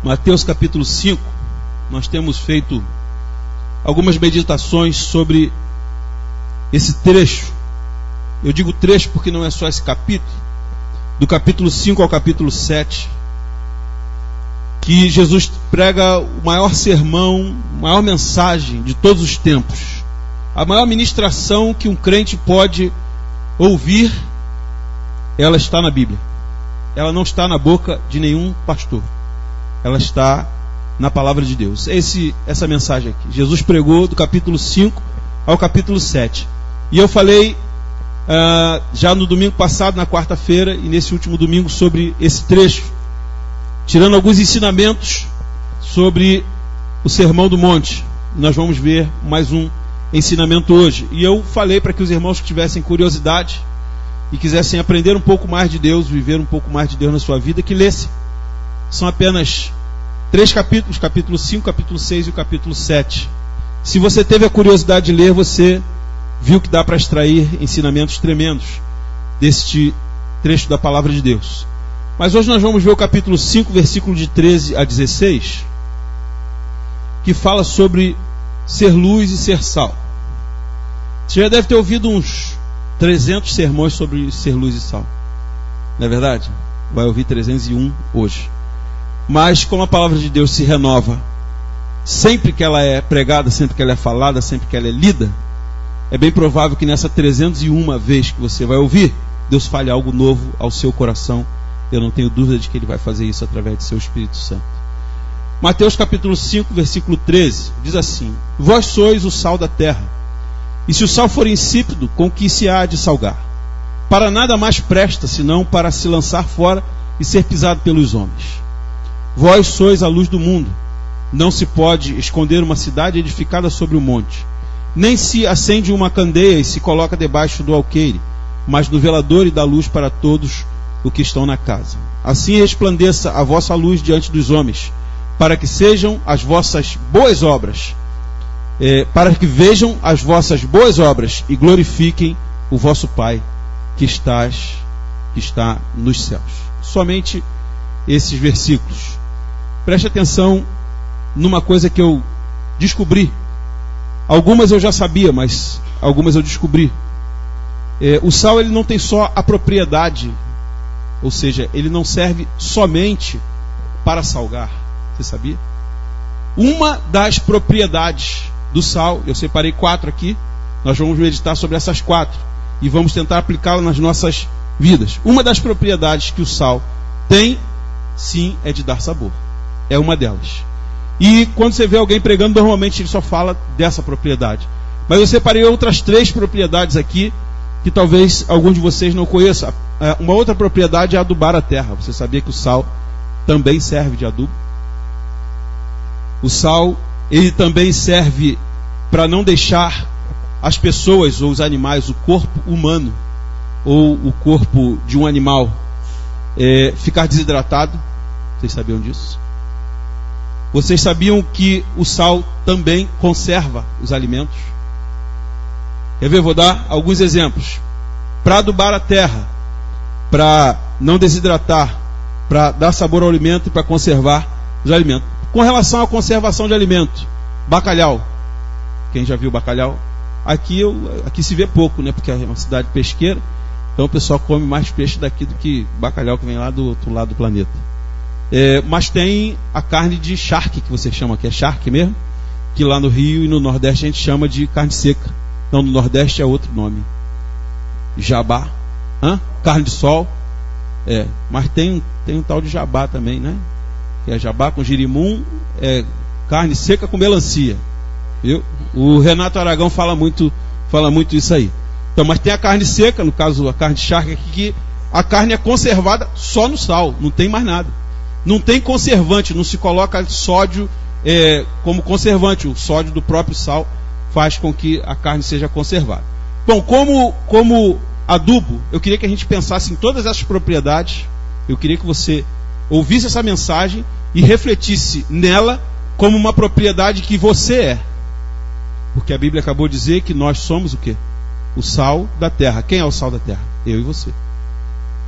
Mateus capítulo 5, nós temos feito algumas meditações sobre esse trecho. Eu digo trecho porque não é só esse capítulo, do capítulo 5 ao capítulo 7, que Jesus prega o maior sermão, a maior mensagem de todos os tempos, a maior ministração que um crente pode ouvir. Ela está na Bíblia, ela não está na boca de nenhum pastor, ela está na palavra de Deus. Essa mensagem aqui, Jesus pregou do capítulo 5 ao capítulo 7, e eu falei já no domingo passado, na quarta-feira, e nesse último domingo, sobre esse trecho, tirando alguns ensinamentos sobre o Sermão do Monte. Nós vamos ver mais um ensinamento hoje, e eu falei para que os irmãos que tivessem curiosidade e quisessem aprender um pouco mais de Deus, viver um pouco mais de Deus na sua vida, que lessem. São apenas 3 capítulos, capítulo 5, capítulo 6 e o capítulo 7. Se você teve a curiosidade de ler, você viu que dá para extrair ensinamentos tremendos deste trecho da palavra de Deus. Mas hoje nós vamos ver o capítulo 5, versículo de 13 a 16, que fala sobre ser luz e ser sal. Você já deve ter ouvido uns 300 sermões sobre ser luz e sal, não é verdade? Vai ouvir 301 hoje. Mas como a palavra de Deus se renova sempre que ela é pregada, sempre que ela é falada, sempre que ela é lida, é bem provável que nessa 301 vez que você vai ouvir, Deus fale algo novo ao seu coração. Eu não tenho dúvida de que Ele vai fazer isso através de seu Espírito Santo. Mateus capítulo 5, versículo 13, diz assim: Vós sois o sal da terra, e se o sal for insípido, com que se há de salgar? Para nada mais presta, senão para se lançar fora e ser pisado pelos homens. Vós sois a luz do mundo. Não se pode esconder uma cidade edificada sobre o monte. Nem se acende uma candeia e se coloca debaixo do alqueire, mas no velador e dá luz para todos os que estão na casa. Assim resplandeça a vossa luz diante dos homens, para que sejam as vossas boas obras, para que vejam as vossas boas obras e glorifiquem o vosso Pai que está nos céus. Somente esses versículos. Preste atenção numa coisa que eu descobri. Algumas eu já sabia, mas algumas eu descobri. O sal, ele não tem só a propriedade, ou seja, ele não serve somente para salgar. Você sabia? Uma das propriedades do sal, eu separei 4 aqui, nós vamos meditar sobre essas 4 e vamos tentar aplicá-las nas nossas vidas. Uma das propriedades que o sal tem, sim, é de dar sabor. É uma delas. E quando você vê alguém pregando, normalmente ele só fala dessa propriedade. Mas eu separei outras 3 propriedades aqui, que talvez algum de vocês não conheça. Uma outra propriedade é adubar a terra. Você sabia que o sal também serve de adubo? O sal, ele também serve para não deixar as pessoas ou os animais, o corpo humano ou o corpo de um animal ficar desidratado. Vocês sabiam disso? Vocês sabiam que o sal também conserva os alimentos? Quer ver? Vou dar alguns exemplos. Para adubar a terra, para não desidratar, para dar sabor ao alimento e para conservar os alimentos. Com relação à conservação de alimento, bacalhau. Quem já viu bacalhau? Aqui se vê pouco, né? Porque é uma cidade pesqueira, então o pessoal come mais peixe daqui do que bacalhau que vem lá do outro lado do planeta. Mas tem a carne de charque, que você chama, que é charque mesmo, que lá no Rio e no Nordeste a gente chama de carne seca. Não, no Nordeste é outro nome. Jabá. Carne de sol. Mas tem um tal de jabá também, né? Que é jabá com girimum, carne seca com melancia. Viu? O Renato Aragão fala muito isso aí. Então, mas tem a carne seca, no caso a carne de charque aqui, que a carne é conservada só no sal, não tem mais nada. Não tem conservante, não se coloca sódio como conservante. O sódio do próprio sal faz com que a carne seja conservada. Bom, como adubo, eu queria que a gente pensasse em todas essas propriedades. Eu queria que você ouvisse essa mensagem e refletisse nela como uma propriedade que você é. Porque a Bíblia acabou de dizer que nós somos o quê? O sal da terra. Quem é o sal da terra? Eu e você.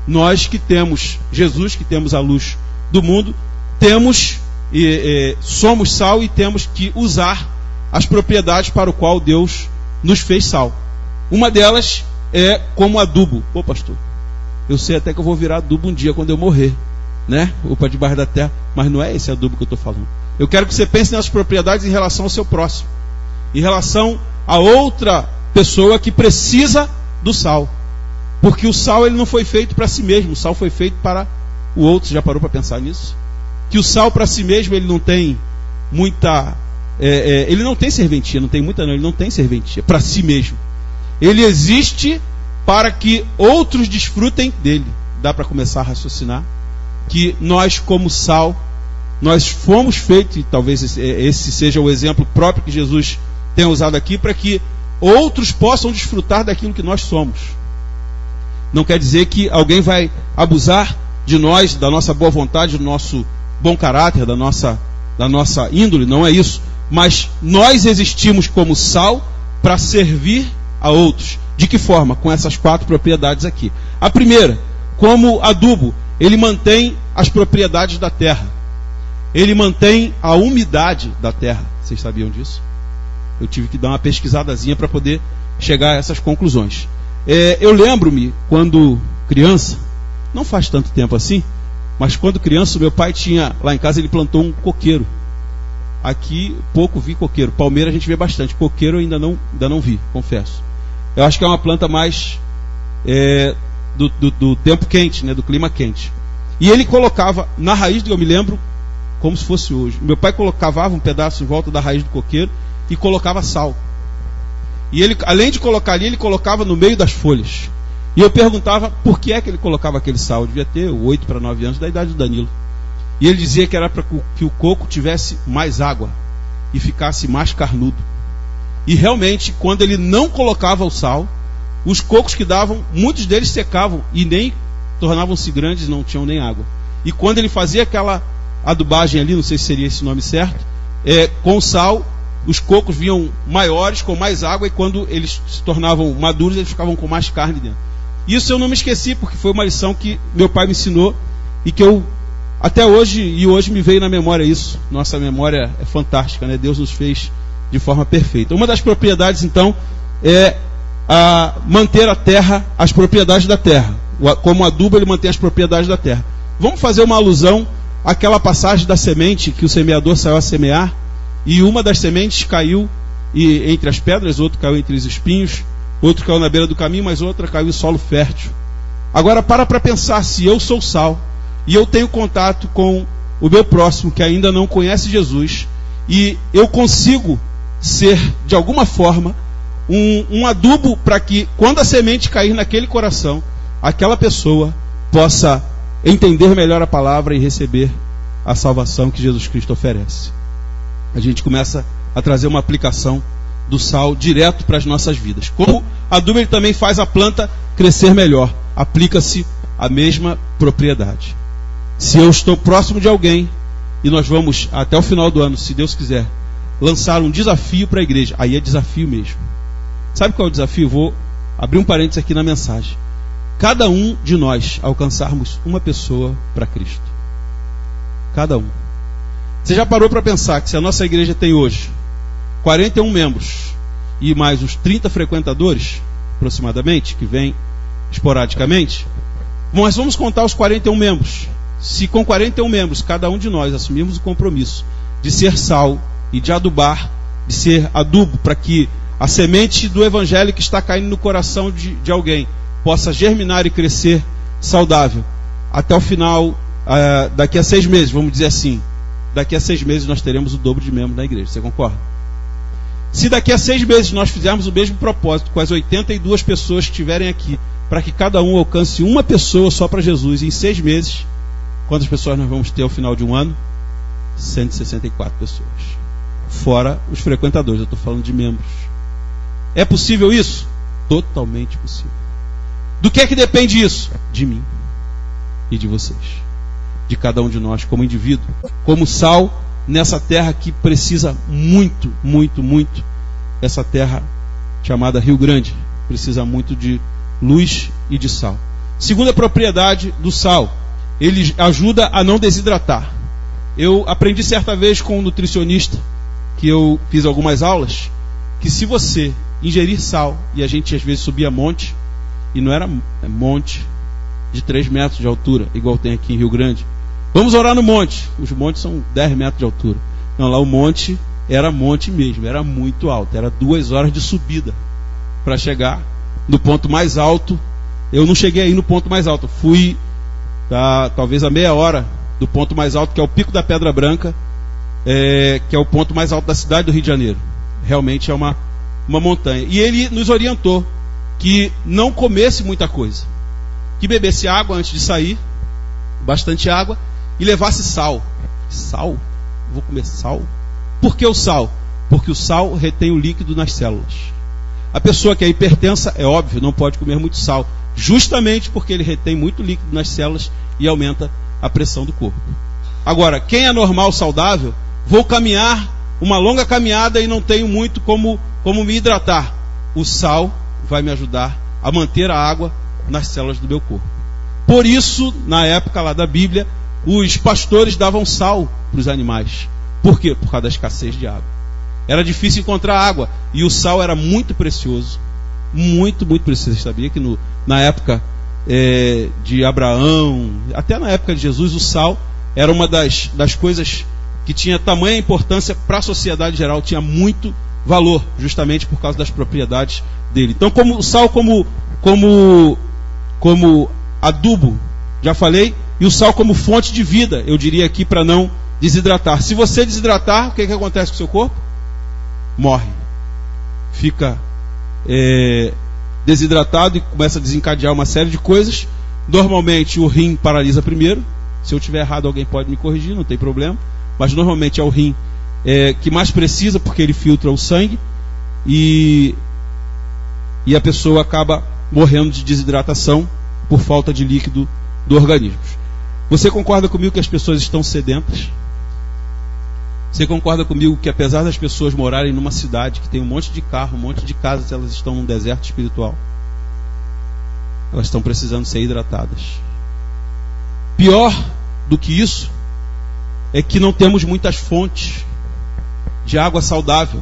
Nós que temos Jesus, que temos a luz do mundo, temos somos sal e temos que usar as propriedades para o qual Deus nos fez sal. Uma delas é como adubo. Pô, pastor, eu sei até que eu vou virar adubo um dia quando eu morrer, né? Ou para debaixo da terra, mas não é esse adubo que eu estou falando. Eu quero que você pense nessas propriedades em relação ao seu próximo, em relação a outra pessoa que precisa do sal, porque o sal ele não foi feito para si mesmo, o sal foi feito para o outro. Você já parou para pensar nisso? Que o sal para si mesmo ele não tem muita, ele não tem serventia, não tem muita não, ele não tem serventia para si mesmo. Ele existe para que outros desfrutem dele. Dá para começar a raciocinar que nós como sal, nós fomos feitos, e talvez esse seja o exemplo próprio que Jesus tenha usado aqui, para que outros possam desfrutar daquilo que nós somos. Não quer dizer que alguém vai abusar de nós, da nossa boa vontade, do nosso bom caráter, da nossa índole, não é isso. Mas nós existimos como sal para servir a outros. De que forma? Com essas 4 propriedades aqui. A primeira, como adubo, ele mantém as propriedades da terra. Ele mantém a umidade da terra. Vocês sabiam disso? Eu tive que dar uma pesquisadazinha para poder chegar a essas conclusões. Eu lembro-me, quando criança, não faz tanto tempo assim, mas quando criança, meu pai tinha, lá em casa ele plantou um coqueiro. Aqui pouco vi coqueiro. Palmeira a gente vê bastante. Coqueiro eu ainda não vi, confesso. Eu acho que é uma planta mais do tempo quente, né, do clima quente. E ele colocava na raiz, eu me lembro, como se fosse hoje. Meu pai cavava um pedaço em volta da raiz do coqueiro e colocava sal. E ele, além de colocar ali, ele colocava no meio das folhas. E eu perguntava por que é que ele colocava aquele sal. Eu devia ter 8 para 9 anos, da idade do Danilo. E ele dizia que era para que o coco tivesse mais água e ficasse mais carnudo. E realmente, quando ele não colocava o sal, os cocos que davam, muitos deles secavam e nem tornavam-se grandes, não tinham nem água. E quando ele fazia aquela adubagem ali, não sei se seria esse nome certo, com sal, os cocos vinham maiores, com mais água, e quando eles se tornavam maduros, eles ficavam com mais carne dentro. Isso eu não me esqueci, porque foi uma lição que meu pai me ensinou e que eu, até hoje, e hoje me veio na memória isso. Nossa memória é fantástica, né? Deus nos fez de forma perfeita. Uma das propriedades, então, é manter a terra, as propriedades da terra. Como adubo, ele mantém as propriedades da terra. Vamos fazer uma alusão àquela passagem da semente, que o semeador saiu a semear, e uma das sementes caiu entre as pedras, outra caiu entre os espinhos, outro caiu na beira do caminho, mas outra caiu em solo fértil. Agora para pensar, se eu sou sal, e eu tenho contato com o meu próximo, que ainda não conhece Jesus, e eu consigo ser, de alguma forma, um adubo para que, quando a semente cair naquele coração, aquela pessoa possa entender melhor a palavra e receber a salvação que Jesus Cristo oferece. A gente começa a trazer uma aplicação do sal direto para as nossas vidas. Como adubo, ele também faz a planta crescer melhor. Aplica-se a mesma propriedade. Se eu estou próximo de alguém, e nós vamos, até o final do ano, se Deus quiser, lançar um desafio para a igreja, aí é desafio mesmo. Sabe qual é o desafio? Vou abrir um parênteses aqui na mensagem. Cada um de nós alcançarmos uma pessoa para Cristo. Cada um. Você já parou para pensar que se a nossa igreja tem hoje 41 membros e mais uns 30 frequentadores, aproximadamente, que vêm esporadicamente, nós vamos contar os 41 membros. Se com 41 membros, cada um de nós assumirmos o compromisso de ser sal e de adubar, de ser adubo, para que a semente do evangelho que está caindo no coração de alguém possa germinar e crescer saudável, até o final, daqui a 6 meses, vamos dizer assim, daqui a 6 meses nós teremos o dobro de membros na igreja. Você concorda? Se daqui a 6 meses nós fizermos o mesmo propósito com as 82 pessoas que estiverem aqui, para que cada um alcance uma pessoa só para Jesus, em 6 meses, quantas pessoas nós vamos ter ao final de um ano? 164 pessoas. Fora os frequentadores, eu estou falando de membros. É possível isso? Totalmente possível. Do que é que depende isso? De mim e de vocês. De cada um de nós como indivíduo, como sal nessa terra que precisa muito, muito, muito. Essa terra chamada Rio Grande precisa muito de luz e de sal. Segunda propriedade do sal, ele ajuda a não desidratar. Eu aprendi certa vez com um nutricionista, que eu fiz algumas aulas, que se você ingerir sal, e a gente às vezes subia monte, e não era monte de 3 metros de altura, igual tem aqui em Rio Grande. Vamos orar no monte. Os montes são 10 metros de altura. Não, lá o monte era monte mesmo, era muito alto. Era 2 horas de subida para chegar no ponto mais alto. Eu não cheguei aí no ponto mais alto. Fui talvez a meia hora do ponto mais alto, que é o Pico da Pedra Branca, que é o ponto mais alto da cidade do Rio de Janeiro. Realmente é uma montanha. E ele nos orientou que não comesse muita coisa, que bebesse água antes de sair, bastante água, e levasse sal. Sal? Vou comer sal? Por que o sal? Porque o sal retém o líquido nas células. A pessoa que é hipertensa, é óbvio, não pode comer muito sal, justamente porque ele retém muito líquido nas células e aumenta a pressão do corpo. Agora, quem é normal, saudável, vou caminhar uma longa caminhada e não tenho muito como me hidratar. O sal vai me ajudar a manter a água nas células do meu corpo. Por isso, na época lá da Bíblia, os pastores davam sal para os animais. Por quê? Por causa da escassez de água. Era difícil encontrar água e o sal era muito precioso. Muito, muito precioso. Você sabia que na época de Abraão, até na época de Jesus, o sal era uma das coisas que tinha tamanha importância para a sociedade geral, tinha muito valor, justamente por causa das propriedades dele. Então, como o sal como adubo, já falei, e o sal como fonte de vida, eu diria aqui, para não desidratar. Se você desidratar, o que acontece com o seu corpo? Morre. Fica desidratado e começa a desencadear uma série de coisas. Normalmente o rim paralisa primeiro. Se eu tiver errado, alguém pode me corrigir, não tem problema. Mas normalmente é o rim que mais precisa, porque ele filtra o sangue, e a pessoa acaba morrendo de desidratação por falta de líquido do organismo. Você concorda comigo que as pessoas estão sedentas? Você concorda comigo que, apesar das pessoas morarem numa cidade que tem um monte de carro, um monte de casas, elas estão num deserto espiritual? Elas estão precisando ser hidratadas. Pior do que isso é que não temos muitas fontes de água saudável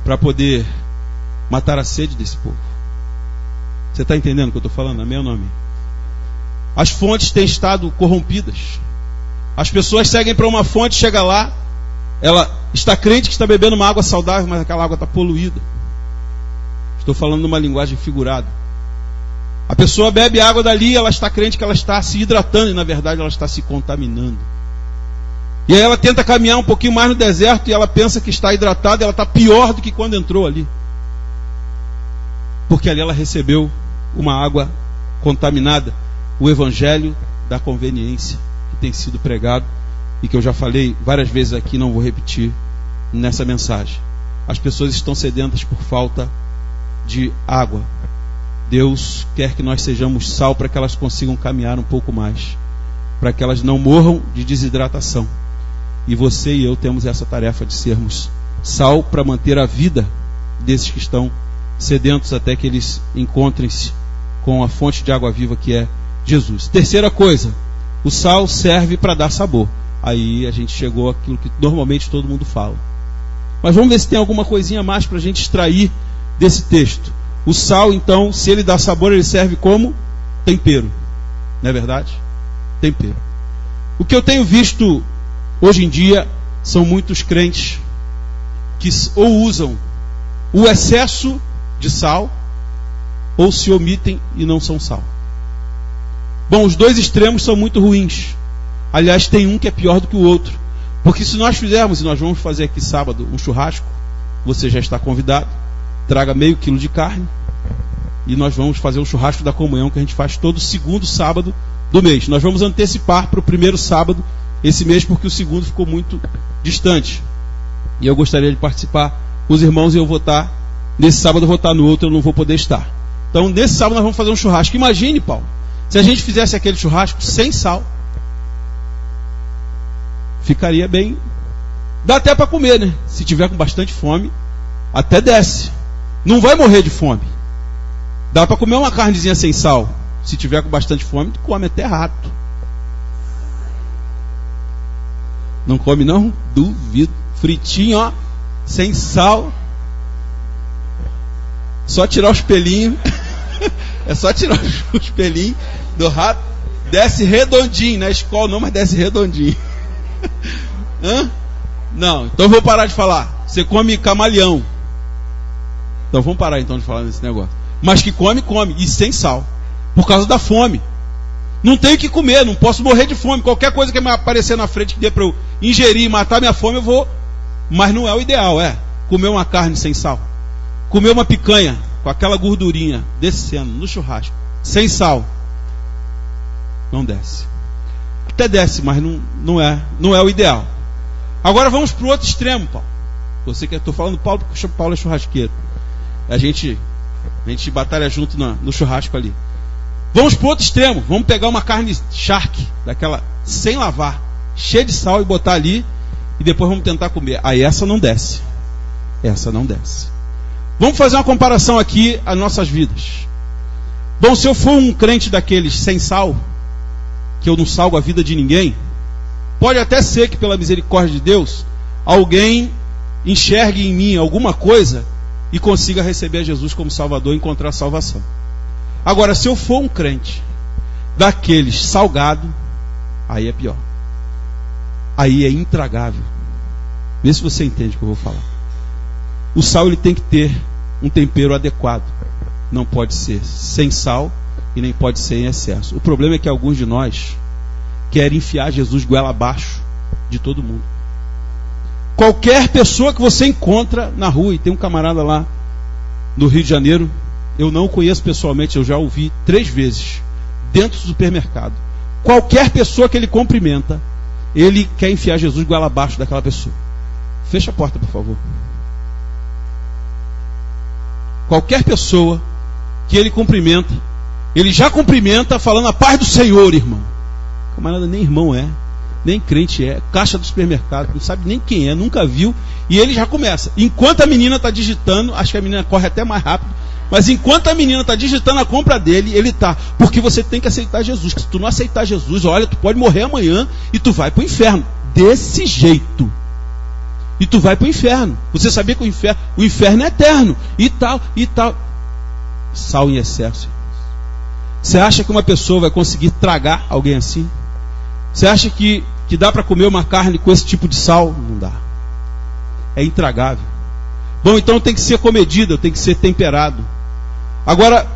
para poder matar a sede desse povo. Você está entendendo o que eu estou falando? Amém ou não amém? As fontes têm estado corrompidas. As pessoas seguem para uma fonte, chega lá, ela está crente que está bebendo uma água saudável, mas aquela água está poluída. Estou falando numa linguagem figurada. A pessoa bebe água dali, ela está crente que ela está se hidratando, e na verdade ela está se contaminando. E aí ela tenta caminhar um pouquinho mais no deserto, e ela pensa que está hidratada, ela está pior do que quando entrou ali. Porque ali ela recebeu uma água contaminada. O evangelho da conveniência, que tem sido pregado e que eu já falei várias vezes aqui, não vou repetir nessa mensagem. As pessoas estão sedentas por falta de água. Deus quer que nós sejamos sal para que elas consigam caminhar um pouco mais, para que elas não morram de desidratação. E você e eu temos essa tarefa de sermos sal para manter a vida desses que estão sedentos até que eles encontrem-se com a fonte de água viva que é Jesus. Terceira coisa, o sal serve para dar sabor. Aí a gente chegou àquilo que normalmente todo mundo fala. Mas vamos ver se tem alguma coisinha mais para a gente extrair desse texto. O sal, então, se ele dá sabor, ele serve como tempero. Não é verdade? Tempero. O que eu tenho visto hoje em dia são muitos crentes que ou usam o excesso de sal, ou se omitem e não são sal. Bom, os dois extremos são muito ruins. Aliás, tem um que é pior do que o outro. Porque se nós fizermos, e nós vamos fazer aqui sábado, um churrasco, você já está convidado, traga meio quilo de carne, e nós vamos fazer o churrasco da comunhão, que a gente faz todo segundo sábado do mês. Nós vamos antecipar para o primeiro sábado esse mês, porque o segundo ficou muito distante. E eu gostaria de participar com os irmãos, e eu vou estar, nesse sábado eu vou estar, no outro eu não vou poder estar. Então, nesse sábado nós vamos fazer um churrasco. Imagine, Paulo, se a gente fizesse aquele churrasco sem sal, ficaria bem. Dá até para comer, né? Se tiver com bastante fome, até desce. Não vai morrer de fome. Dá para comer uma carnezinha sem sal. Se tiver com bastante fome, come até rato. Não come não? Duvido. Fritinho, ó, sem sal. Só tirar os pelinhos. É só tirar os pelinhos do rato. Desce redondinho. Na escola não, mas desce redondinho. Hã? Não, então eu vou parar de falar. Você come camaleão. Então vamos parar então de falar nesse negócio. Mas que come, come. E sem sal. Por causa da fome. Não tenho o que comer, não posso morrer de fome. Qualquer coisa que me aparecer na frente que dê para eu ingerir e matar minha fome, eu vou. Mas não é o ideal, é comer uma carne sem sal. Comer uma picanha com aquela gordurinha descendo no churrasco, sem sal. Não desce. Até desce, mas não é o ideal. Agora vamos para o outro extremo, Paulo. Você que eu estou falando Paulo, porque Paulo é churrasqueiro. A gente batalha junto no churrasco ali. Vamos para o outro extremo. Vamos pegar uma carne charque, daquela sem lavar, cheia de sal, e botar ali, e depois vamos tentar comer. Aí essa não desce. Essa não desce. Vamos fazer uma comparação aqui às nossas vidas. Bom, se eu for um crente daqueles sem sal, que eu não salgo a vida de ninguém, pode até ser que pela misericórdia de Deus, alguém enxergue em mim alguma coisa e consiga receber Jesus como Salvador e encontrar salvação. Agora, se eu for um crente daqueles salgado, aí é pior. Aí é intragável. Vê se você entende o que eu vou falar. O sal ele tem que ter um tempero adequado. Não pode ser sem sal e nem pode ser em excesso. O problema é que alguns de nós querem enfiar Jesus goela abaixo de todo mundo. Qualquer pessoa que você encontra na rua, e tem um camarada lá no Rio de Janeiro, eu não o conheço pessoalmente, eu já o vi 3 vezes, dentro do supermercado. Qualquer pessoa que ele cumprimenta, ele quer enfiar Jesus goela abaixo daquela pessoa. Fecha a porta, por favor. Qualquer pessoa que ele cumprimenta, ele já cumprimenta falando a paz do Senhor, irmão. O camarada nem irmão é, nem crente é, caixa do supermercado, não sabe nem quem é, nunca viu, e ele já começa. Enquanto a menina está digitando, acho que a menina corre até mais rápido, mas enquanto a menina está digitando a compra dele, ele está, porque você tem que aceitar Jesus, que se tu não aceitar Jesus, olha, tu pode morrer amanhã e tu vai para o inferno, desse jeito. E tu vai para o inferno. Você sabia que o inferno é eterno, e tal, e tal. Sal em excesso. Você acha que uma pessoa vai conseguir tragar alguém assim? Você acha que dá para comer uma carne com esse tipo de sal? Não dá. É intragável. Bom, então tem que ser comedido, tem que ser temperado. Agora,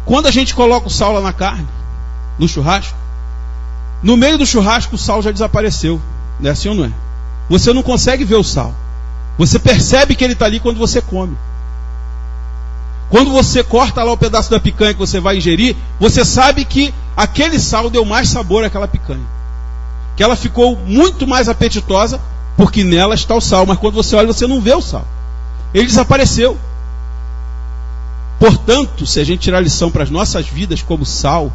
quando a gente coloca o sal lá na carne, no churrasco, no meio do churrasco o sal já desapareceu. Não é assim ou não é? Você não consegue ver o sal. Você percebe que ele está ali quando você come. Quando você corta lá o pedaço da picanha que você vai ingerir, você sabe que aquele sal deu mais sabor àquela picanha. Que ela ficou muito mais apetitosa, porque nela está o sal. Mas quando você olha, você não vê o sal. Ele desapareceu. Portanto, se a gente tirar lição para as nossas vidas como sal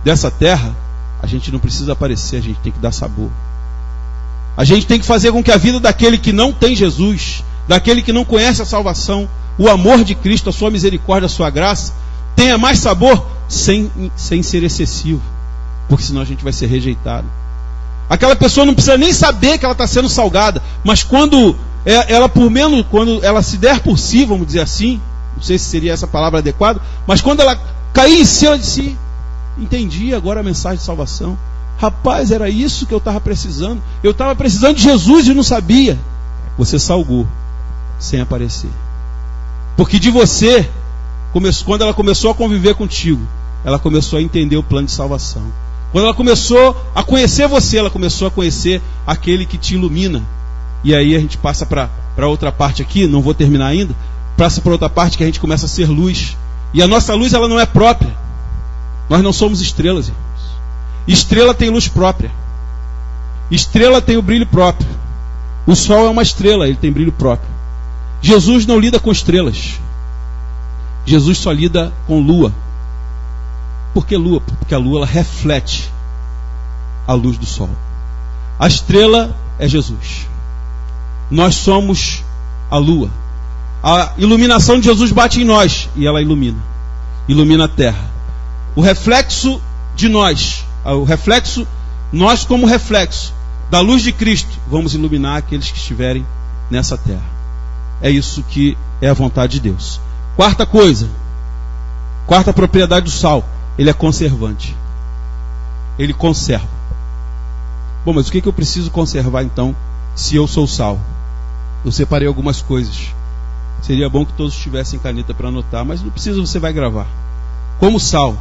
dessa terra, a gente não precisa aparecer, a gente tem que dar sabor. A gente tem que fazer com que a vida daquele que não tem Jesus, daquele que não conhece a salvação, o amor de Cristo, a sua misericórdia, a sua graça, tenha mais sabor sem ser excessivo, porque senão a gente vai ser rejeitado. Aquela pessoa não precisa nem saber que ela está sendo salgada, mas quando ela se der por si, vamos dizer assim, não sei se seria essa palavra adequada, mas quando ela cair em cima de si, entendi agora a mensagem de salvação. Rapaz, era isso que eu estava precisando. Eu estava precisando de Jesus e não sabia. Você salgou sem aparecer. Porque de você, quando ela começou a conviver contigo, ela começou a entender o plano de salvação. Quando ela começou a conhecer você, ela começou a conhecer aquele que te ilumina. E aí a gente passa para outra parte aqui, não vou terminar ainda, passa para outra parte que a gente começa a ser luz. E a nossa luz, ela não é própria. Nós não somos estrelas, irmãos. Estrela tem luz própria. Estrela tem o brilho próprio. O sol é uma estrela, ele tem brilho próprio. Jesus não lida com estrelas. Jesus só lida com lua. Por que lua? Porque a lua ela reflete a luz do sol. A estrela é Jesus. Nós somos a lua. A iluminação de Jesus bate em nós e ela ilumina. Ilumina a terra. O reflexo de nós como reflexo, Da luz de Cristo, vamos iluminar aqueles que estiverem nessa terra. É isso que é a vontade de Deus. Quarta coisa, quarta propriedade do sal, ele é conservante. Ele conserva. Bom, mas o que eu preciso conservar então, se eu sou sal? Eu separei algumas coisas. Seria bom que todos tivessem caneta para anotar, mas não precisa, você vai gravar. Como sal,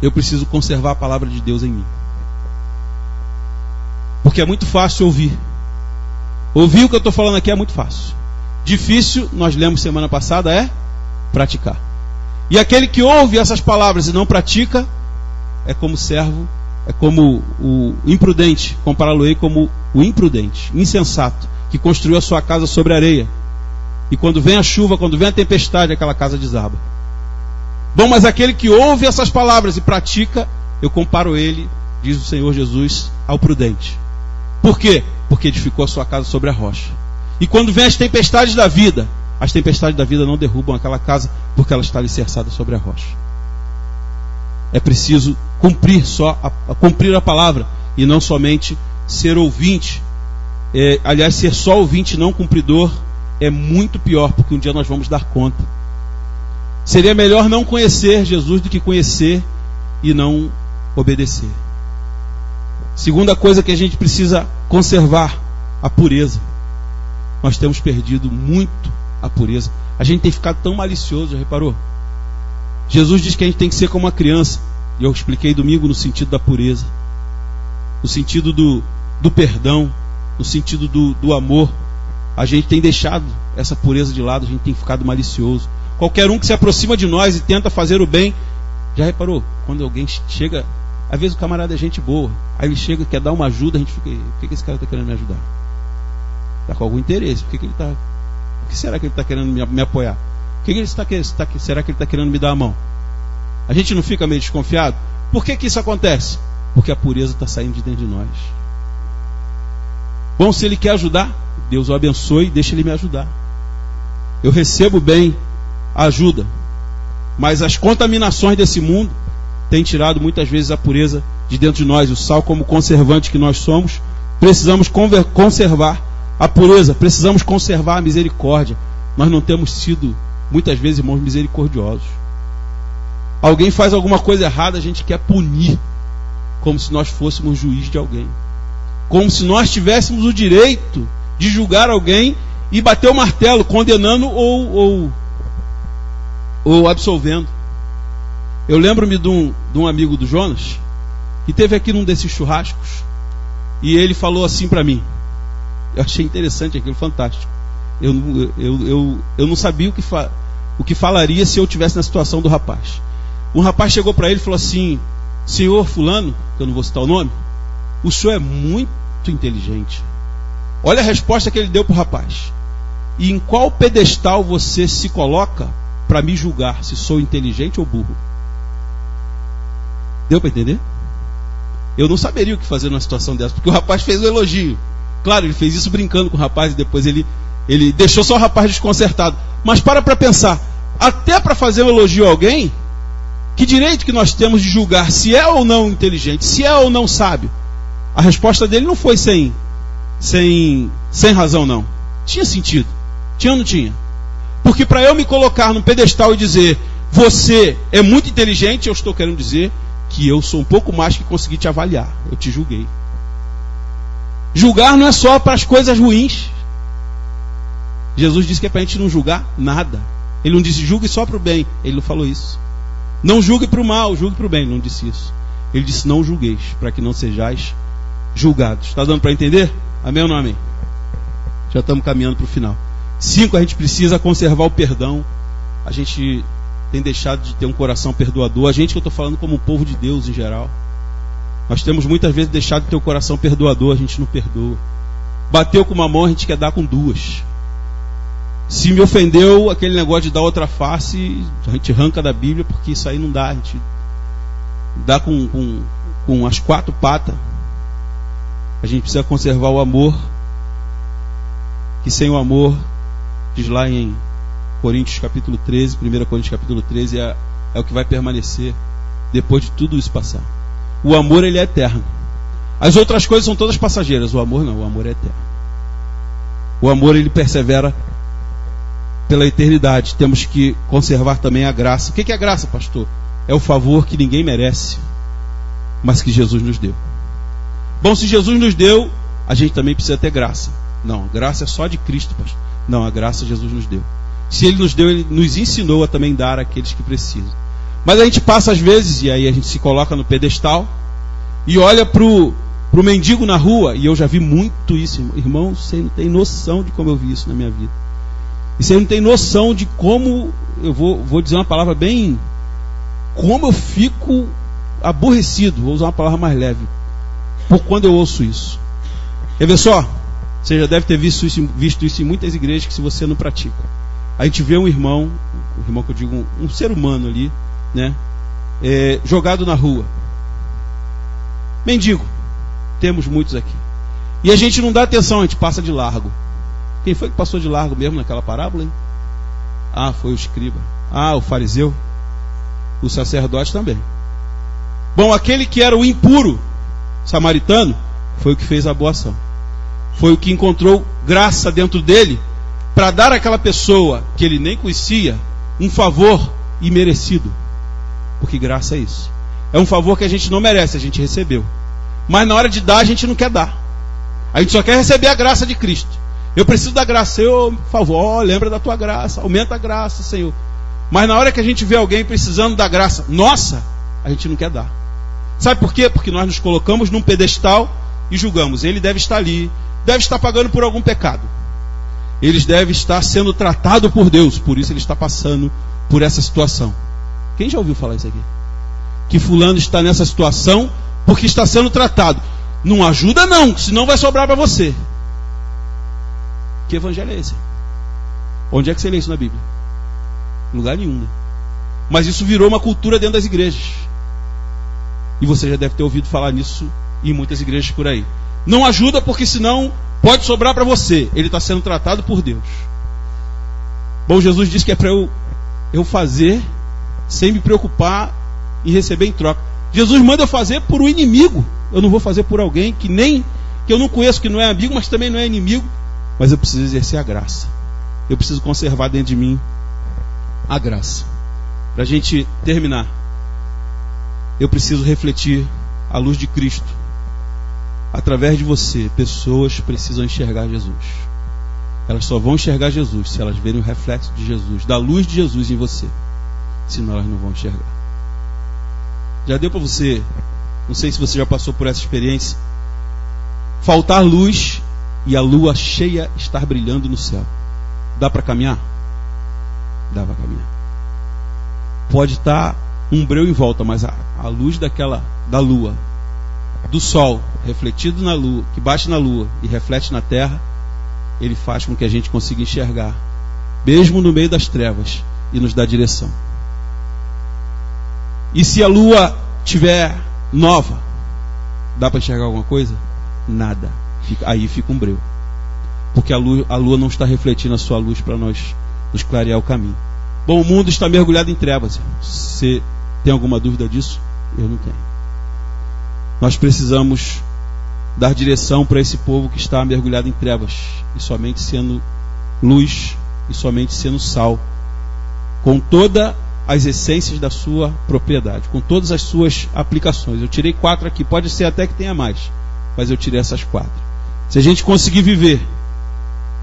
eu preciso conservar a palavra de Deus em mim. Porque é muito fácil ouvir. Ouvir o que eu estou falando aqui é muito fácil. Difícil, nós lemos semana passada, é praticar. E aquele que ouve essas palavras e não pratica, é como servo, é como o imprudente, compará-lo-ei como o imprudente, insensato, que construiu a sua casa sobre areia. E quando vem a chuva, quando vem a tempestade, aquela casa desaba. Bom, mas aquele que ouve essas palavras e pratica, eu comparo ele, diz o Senhor Jesus, ao prudente. Por quê? Porque edificou a sua casa sobre a rocha. E quando vem as tempestades da vida não derrubam aquela casa, porque ela está alicerçada sobre a rocha. É preciso cumprir a palavra, e não somente ser ouvinte. Aliás, ser só ouvinte, não cumpridor, é muito pior, porque um dia nós vamos dar conta. Seria melhor não conhecer Jesus do que conhecer e não obedecer. Segunda coisa que a gente precisa conservar, a pureza. Nós temos perdido muito a pureza. A gente tem ficado tão malicioso, já reparou? Jesus diz que a gente tem que ser como uma criança. E eu expliquei domingo no sentido da pureza, no sentido do perdão, no sentido do amor. A gente tem deixado essa pureza de lado, a gente tem ficado malicioso. Qualquer um que se aproxima de nós e tenta fazer o bem, já reparou? Quando alguém chega, às vezes o camarada é gente boa, aí ele chega, quer dar uma ajuda, a gente fica, por que esse cara está querendo me ajudar? Está com algum interesse, por que será que ele está querendo me apoiar? Será que ele está querendo me dar a mão? A gente não fica meio desconfiado? Por que isso acontece? Porque a pureza está saindo de dentro de nós. Bom, se ele quer ajudar, Deus o abençoe e deixa ele me ajudar. Eu recebo bem a ajuda, mas as contaminações desse mundo têm tirado muitas vezes a pureza de dentro de nós. O sal, como conservante que nós somos, precisamos conservar a pureza, precisamos conservar a misericórdia. Nós não temos sido, muitas vezes, irmãos, misericordiosos. Alguém faz alguma coisa errada, a gente quer punir, como se nós fôssemos juiz de alguém, como se nós tivéssemos o direito de julgar alguém e bater o martelo, condenando ou absolvendo. Eu lembro-me de um amigo do Jonas, que esteve aqui num desses churrascos, e ele falou assim para mim. Eu achei interessante aquilo, fantástico. Eu não sabia o que falaria se eu estivesse na situação do rapaz. Um rapaz chegou para ele e falou assim: senhor fulano, que eu não vou citar o nome, o senhor é muito inteligente. Olha a resposta que ele deu para o rapaz: e em qual pedestal você se coloca para me julgar se sou inteligente ou burro? Deu para entender? Eu não saberia o que fazer numa situação dessa, porque o rapaz fez um elogio. Claro, ele fez isso brincando com o rapaz e depois ele deixou só o rapaz desconcertado. Mas para pensar, até para fazer um elogio a alguém, que direito que nós temos de julgar se é ou não inteligente, se é ou não sábio? A resposta dele não foi sem razão, não. Tinha sentido. Tinha ou não tinha? Porque para eu me colocar num pedestal e dizer você é muito inteligente, eu estou querendo dizer que eu sou um pouco mais que consegui te avaliar. Eu te julguei. Julgar não é só para as coisas ruins. Jesus disse que é para a gente não julgar nada. Ele não disse julgue só para o bem. Ele não falou isso. Não julgue para o mal, julgue para o bem. Ele não disse isso. Ele disse não julgueis, para que não sejais julgados. Está dando para entender? Amém ou não amém? Já estamos caminhando para o final. 5, a gente precisa conservar o perdão. A gente tem deixado de ter um coração perdoador. A gente, que eu estou falando como um povo de Deus em geral. Nós temos muitas vezes deixado de ter o coração perdoador, a gente não perdoa. Bateu com uma mão, a gente quer dar com duas. Se me ofendeu, aquele negócio de dar outra face, a gente arranca da Bíblia, porque isso aí não dá. A gente dá com as 4 patas. A gente precisa conservar o amor, que sem o amor, diz lá em Coríntios capítulo 13, 1 Coríntios capítulo 13, é o que vai permanecer depois de tudo isso passar. O amor, ele é eterno. As outras coisas são todas passageiras. O amor não, o amor é eterno. O amor, ele persevera pela eternidade. Temos que conservar também a graça. O que é a graça, pastor? É o favor que ninguém merece, mas que Jesus nos deu. Bom, se Jesus nos deu, a gente também precisa ter graça. Não, a graça é só de Cristo, pastor. Não, a graça Jesus nos deu. Se Ele nos deu, Ele nos ensinou a também dar àqueles que precisam. Mas a gente passa às vezes, e aí a gente se coloca no pedestal, e olha para o mendigo na rua, e eu já vi muito isso, irmão, você não tem noção de como eu vi isso na minha vida. E você não tem noção de como, eu vou dizer uma palavra bem, como eu fico aborrecido, vou usar uma palavra mais leve, por quando eu ouço isso. Quer ver só? Você já deve ter visto isso em muitas igrejas, que se você não pratica. A gente vê um irmão que eu digo, um ser humano ali, né, jogado na rua. Mendigo. Temos muitos aqui. E a gente não dá atenção, a gente passa de largo. Quem foi que passou de largo mesmo naquela parábola, hein? Ah, foi o escriba. Ah, o fariseu. O sacerdote também. Bom, aquele que era o impuro samaritano foi o que fez a boa ação. Foi o que encontrou graça dentro dele para dar àquela pessoa que ele nem conhecia um favor imerecido. Porque graça é isso. É um favor que a gente não merece, a gente recebeu. Mas na hora de dar, a gente não quer dar. A gente só quer receber a graça de Cristo. Eu preciso da graça, Senhor, por favor, lembra da tua graça, aumenta a graça, Senhor. Mas na hora que a gente vê alguém precisando da graça nossa, a gente não quer dar. Sabe por quê? Porque nós nos colocamos num pedestal e julgamos. Ele deve estar ali, deve estar pagando por algum pecado. Ele deve estar sendo tratado por Deus, por isso ele está passando por essa situação. Quem já ouviu falar isso aqui? Que fulano está nessa situação porque está sendo tratado. Não ajuda não, senão vai sobrar para você. Que evangelho é esse? Onde é que você lê isso na Bíblia? Em lugar nenhum, né? Mas isso virou uma cultura dentro das igrejas. E você já deve ter ouvido falar nisso em muitas igrejas por aí. Não ajuda porque senão pode sobrar para você. Ele está sendo tratado por Deus. Bom, Jesus disse que é para eu fazer sem me preocupar em receber em troca. Jesus manda eu fazer por um inimigo. Eu não vou fazer por alguém que eu não conheço, que não é amigo, mas também não é inimigo. Mas eu preciso exercer a graça. Eu preciso conservar dentro de mim a graça. Para a gente terminar, eu preciso refletir a luz de Cristo. Através de você, pessoas precisam enxergar Jesus. Elas só vão enxergar Jesus se elas verem o reflexo de Jesus, da luz de Jesus em você. Senão elas não vão enxergar. Já deu para você, não sei se você já passou por essa experiência, faltar luz e a lua cheia estar brilhando no céu. Dá para caminhar? Dá para caminhar. Pode estar um breu em volta, mas a luz da lua, do sol, refletido na lua, que bate na lua e reflete na terra, ele faz com que a gente consiga enxergar, mesmo no meio das trevas, e nos dá direção. E se a lua tiver nova, dá para enxergar alguma coisa? Nada. Aí fica um breu. Porque a lua não está refletindo a sua luz para nos clarear o caminho. Bom, o mundo está mergulhado em trevas. Você tem alguma dúvida disso? Eu não tenho. Nós precisamos dar direção para esse povo que está mergulhado em trevas, e somente sendo luz, e somente sendo sal, com todas as essências da sua propriedade, com todas as suas aplicações. Eu tirei 4 aqui, pode ser até que tenha mais, mas eu tirei essas 4. Se a gente conseguir viver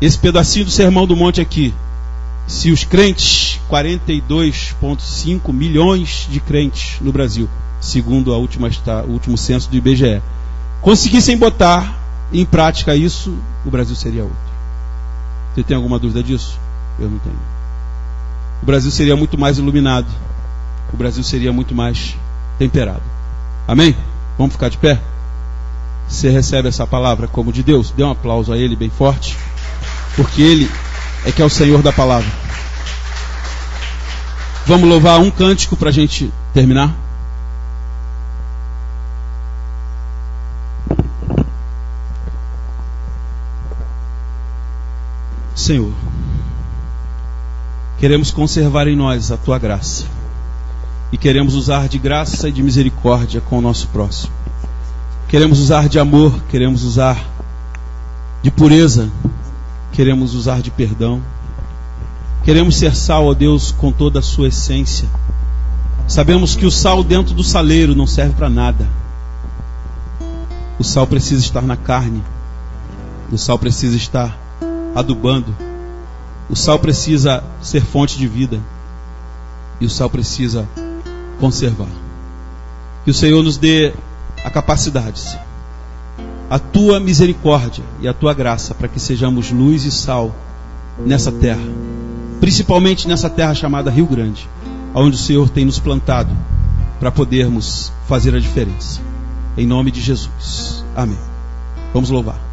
esse pedacinho do Sermão do Monte aqui, se os crentes, 42,5 milhões de crentes no Brasil, segundo o último censo do IBGE, conseguissem botar em prática isso, o Brasil seria outro. Você tem alguma dúvida disso? Eu não tenho. O Brasil seria muito mais iluminado. O Brasil seria muito mais temperado. Amém? Vamos ficar de pé? Você recebe essa palavra como de Deus? Dê um aplauso a Ele bem forte, porque Ele é que é o Senhor da palavra. Vamos louvar um cântico para a gente terminar? Senhor, queremos conservar em nós a Tua graça e queremos usar de graça e de misericórdia com o nosso próximo. Queremos usar de amor, queremos usar de pureza, queremos usar de perdão. Queremos ser sal, ó Deus, com toda a sua essência. Sabemos que o sal dentro do saleiro não serve para nada. O sal precisa estar na carne. O sal precisa estar adubando. O sal precisa ser fonte de vida. E o sal precisa conservar. Que o Senhor nos dê a capacidade, Senhor, a tua misericórdia e a tua graça, para que sejamos luz e sal nessa terra, principalmente nessa terra chamada Rio Grande, onde o Senhor tem nos plantado para podermos fazer a diferença. Em nome de Jesus. Amém. Vamos louvar.